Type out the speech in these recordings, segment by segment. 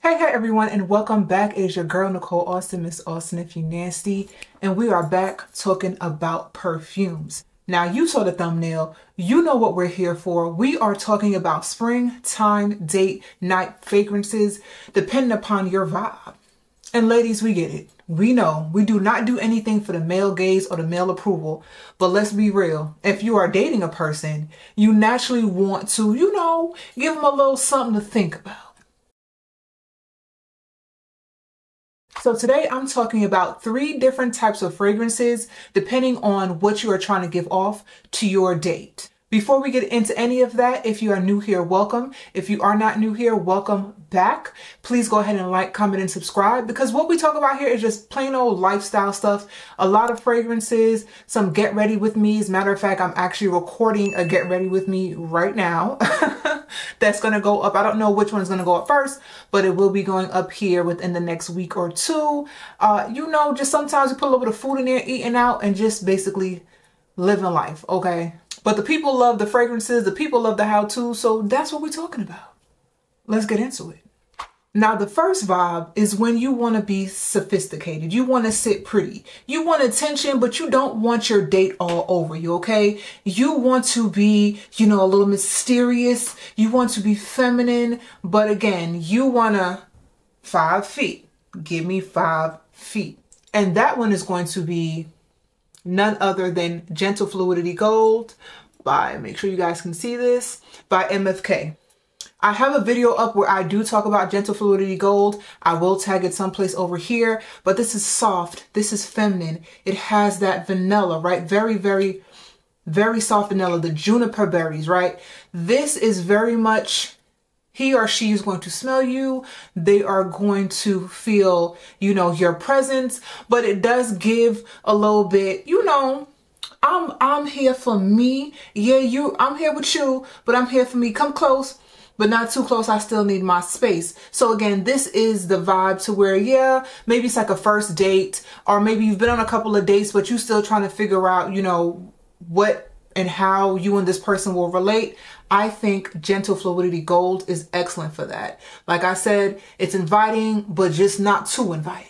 Hey everyone, and welcome back. It is your girl Nicole Austin, Miss Austin if you nasty, and we are back talking about perfumes. Now you saw the thumbnail, you know what we're here for. We are talking about springtime date night fragrances depending upon your vibe. And ladies, we get it. We know we do not do anything for the male gaze or the male approval, but let's be real. If you are dating a person, you naturally want to, give them a little something to think about. So today I'm talking about 3 different types of fragrances depending on what you are trying to give off to your date. Before we get into any of that, if you are new here, welcome. If you are not new here, welcome back. Please go ahead and like, comment, and subscribe, because what we talk about here is just plain old lifestyle stuff. A lot of fragrances, some get ready with me. As a matter of fact, I'm actually recording a get ready with me right now. That's going to go up. I don't know which one's going to go up first, but it will be going up here within the next week or two. Just sometimes we put a little bit of food in there, eating out, and just basically living life, okay? But the people love the fragrances, the people love the how-to, so that's what we're talking about. Let's get into it. Now, the first vibe is when you want to be sophisticated. You want to sit pretty. You want attention, but you don't want your date all over you, okay? You want to be, a little mysterious. You want to be feminine, but again, you want to 5 feet. Give me 5 feet. And that one is going to be none other than Gentle Fluidity Gold by, make sure you guys can see this, by MFK. I have a video up where I do talk about Gentle Fluidity Gold. I will tag it someplace over here, but this is soft. This is feminine. It has that vanilla, right? Very, very, very soft vanilla, the juniper berries, right? This is very much, he or she is going to smell you. They are going to feel, your presence, but it does give a little bit, I'm here for me. Yeah, I'm here with you, but I'm here for me. Come close, but not too close. I still need my space. So again, this is the vibe to where, yeah, maybe it's like a first date, or maybe you've been on a couple of dates, but you're still trying to figure out, what and how you and this person will relate. I think Gentle Fluidity Gold is excellent for that. Like I said, it's inviting, but just not too inviting.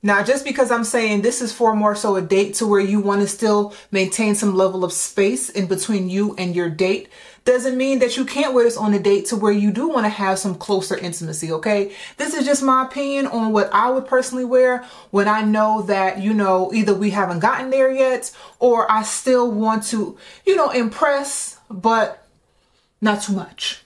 Now, just because I'm saying this is for more so a date to where you want to still maintain some level of space in between you and your date, doesn't mean that you can't wear this on a date to where you do want to have some closer intimacy, okay? This is just my opinion on what I would personally wear when I know that, either we haven't gotten there yet, or I still want to, impress, but not too much.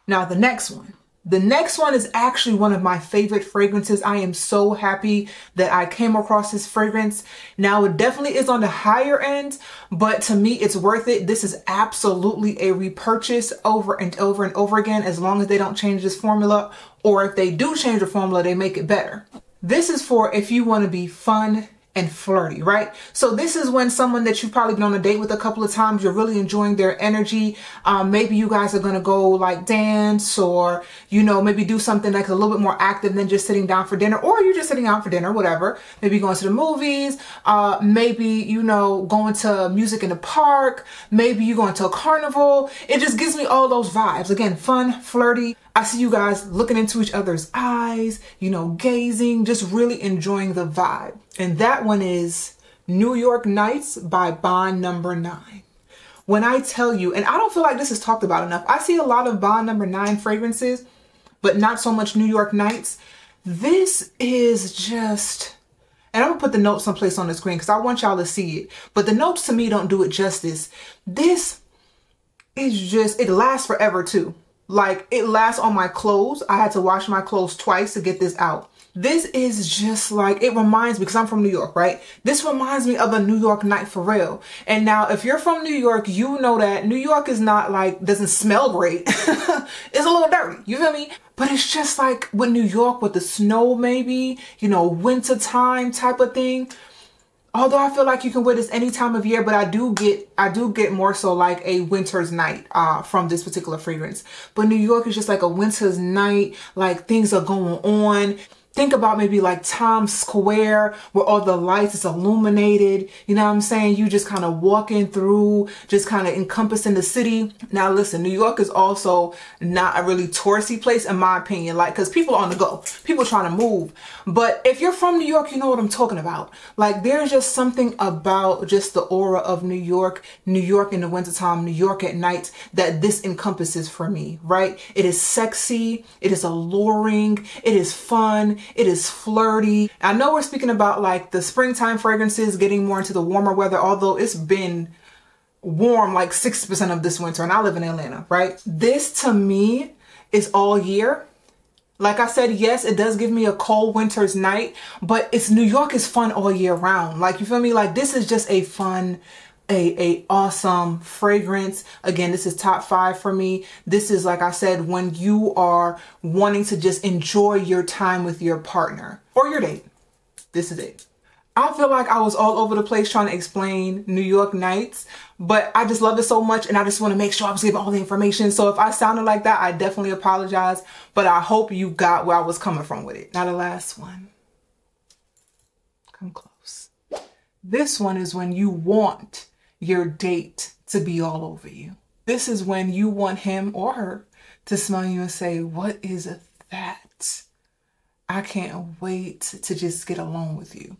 Now, the next one. The next one is actually one of my favorite fragrances. I am so happy that I came across this fragrance. Now, it definitely is on the higher end, but to me, it's worth it. This is absolutely a repurchase over and over and over again, as long as they don't change this formula, or if they do change the formula, they make it better. This is for if you want to be fun and flirty, right? So this is when someone that you've probably been on a date with a couple of times, you're really enjoying their energy. Maybe you guys are going to go like dance, or, maybe do something like a little bit more active than just sitting down for dinner, or you're just sitting down for dinner, whatever. Maybe going to the movies, maybe, going to music in the park, maybe you going to a carnival. It just gives me all those vibes. Again, fun, flirty. I see you guys looking into each other's eyes, gazing, just really enjoying the vibe. And that one is New York Nights by Bond Number 9. When I tell you, and I don't feel like this is talked about enough, I see a lot of Bond Number 9 fragrances, but not so much New York Nights. This is just, and I'm gonna put the notes someplace on the screen because I want y'all to see it, but the notes to me don't do it justice. This is just, it lasts forever too. Like, it lasts on my clothes. I had to wash my clothes twice to get this out. This is just like, it reminds me, because I'm from New York, right? This reminds me of a New York night for real. And now, if you're from New York, you know that New York is not like, doesn't smell great. It's a little dirty, you feel me? But it's just like with New York, with the snow maybe, winter time type of thing. Although I feel like you can wear this any time of year, but I do get more so like a winter's night from this particular fragrance. But New York is just like a winter's night, like things are going on. Think about maybe like Times Square where all the lights is illuminated. You know what I'm saying? You just kind of walking through, just kind of encompassing the city. Now listen, New York is also not a really touristy place in my opinion, like, because people are on the go, people trying to move. But if you're from New York, you know what I'm talking about. Like, there's just something about just the aura of New York in the wintertime, New York at night, that this encompasses for me, right? It is sexy, it is alluring, it is fun, it is flirty. I know we're speaking about like the springtime fragrances, getting more into the warmer weather, although it's been warm like 60% of this winter and I live in Atlanta, right? This to me is all year. Like I said, yes, it does give me a cold winter's night, but it's New York is fun all year round. Like, you feel me? Like, this is just a fun, a awesome fragrance. Again, this is top 5 for me. This is, like I said, when you are wanting to just enjoy your time with your partner or your date. This is it. I feel like I was all over the place trying to explain New York nights, but I just love it so much and I just want to make sure I was giving all the information. So if I sounded like that, I definitely apologize, but I hope you got where I was coming from with it. Now the last one. Come close. This one is when you want your date to be all over you. This is when you want him or her to smell you and say, what is that? I can't wait to just get alone with you.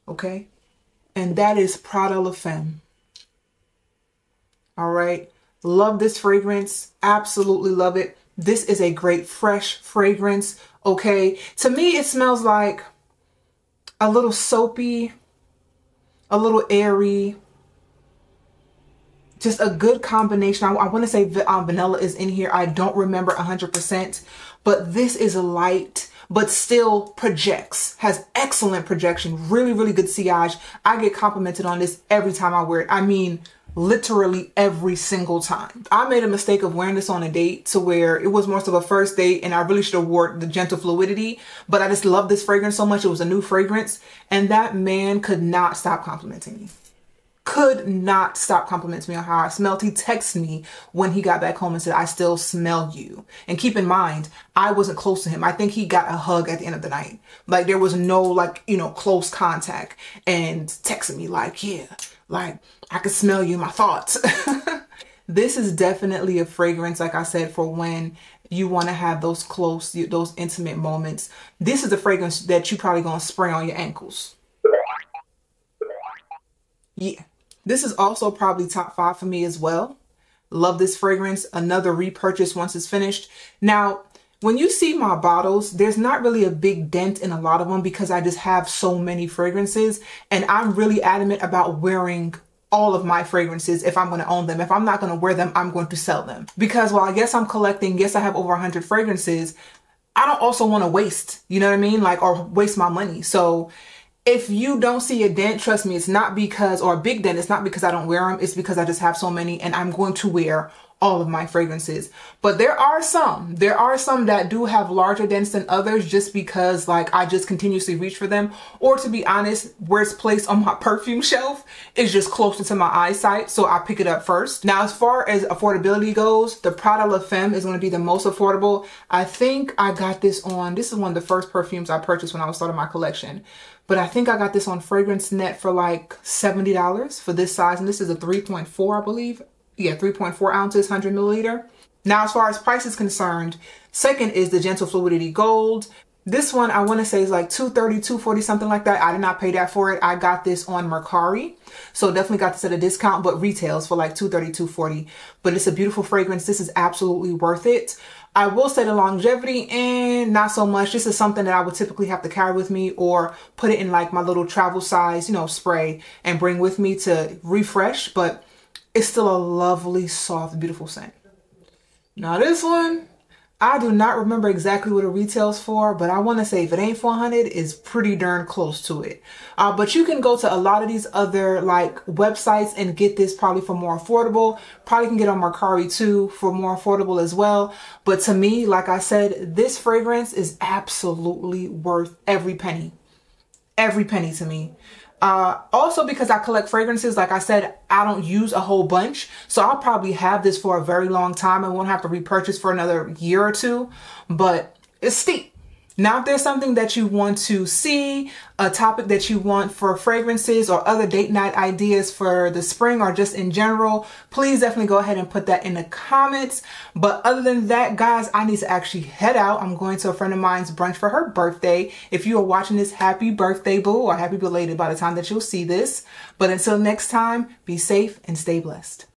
Okay? And that is Prada La Femme. All right. Love this fragrance. Absolutely love it. This is a great fresh fragrance. Okay. To me, it smells like a little soapy, a little airy, just a good combination. I want to say vanilla is in here. I don't remember 100%, but this is light, but still projects, has excellent projection, really, really good sillage. I get complimented on this every time I wear it. I mean, literally every single time. I made a mistake of wearing this on a date to where it was more of a first date and I really should have worn the gentle fluidity, but I just love this fragrance so much. It was a new fragrance and that man could not stop complimenting me. Could not stop complimenting me on how I smelled. He texted me when he got back home and said, I still smell you. And keep in mind, I wasn't close to him. I think he got a hug at the end of the night. Like there was no like, you know, close contact and texting me like, yeah, like I could smell you in my thoughts. This is definitely a fragrance, like I said, for when you want to have those close, those intimate moments. This is a fragrance that you probably gonna spray on your ankles. Yeah. This is also probably top 5 for me as well. Love this fragrance. Another repurchase once it's finished. Now, when you see my bottles, there's not really a big dent in a lot of them because I just have so many fragrances and I'm really adamant about wearing all of my fragrances if I'm going to own them. If I'm not going to wear them, I'm going to sell them. Because while yes, I'm collecting, yes, I have over 100 fragrances, I don't also want to waste, you know what I mean? Like, or waste my money. So if you don't see a dent, trust me, it's not because, or a big dent, it's not because I don't wear them. It's because I just have so many and I'm going to wear all of my fragrances. But there are some that do have larger dents than others just because like I just continuously reach for them. Or to be honest, where it's placed on my perfume shelf is just closer to my eyesight. So I pick it up first. Now, as far as affordability goes, the Prada La Femme is going to be the most affordable. I think I got this on, this is one of the first perfumes I purchased when I was starting my collection. But I think I got this on Fragrance Net for like $70 for this size. And this is a 3.4, I believe. Yeah, 3.4 ounces, 100 milliliter. Now, as far as price is concerned, second is the Gentle Fluidity Gold. This one, I want to say is like $230, $240, something like that. I did not pay that for it. I got this on Mercari. So definitely got this at a discount, but retails for like $230, $240. But it's a beautiful fragrance. This is absolutely worth it. I will say the longevity and not so much. This is something that I would typically have to carry with me or put it in like my little travel size, you know, spray and bring with me to refresh. But it's still a lovely, soft, beautiful scent. Now this one, I do not remember exactly what it retails for, but I want to say if it ain't 400, it's pretty darn close to it. But you can go to a lot of these other like websites and get this probably for more affordable. Probably can get on Mercari too for more affordable as well. But to me, like I said, this fragrance is absolutely worth every penny. Every penny to me. Also because I collect fragrances, like I said, I don't use a whole bunch. So I'll probably have this for a very long time. I won't have to repurchase for another year or two, but it's steep. Now, if there's something that you want to see, a topic that you want for fragrances or other date night ideas for the spring or just in general, please definitely go ahead and put that in the comments. But other than that, guys, I need to actually head out. I'm going to a friend of mine's brunch for her birthday. If you are watching this, happy birthday, boo, or happy belated by the time that you'll see this. But until next time, be safe and stay blessed.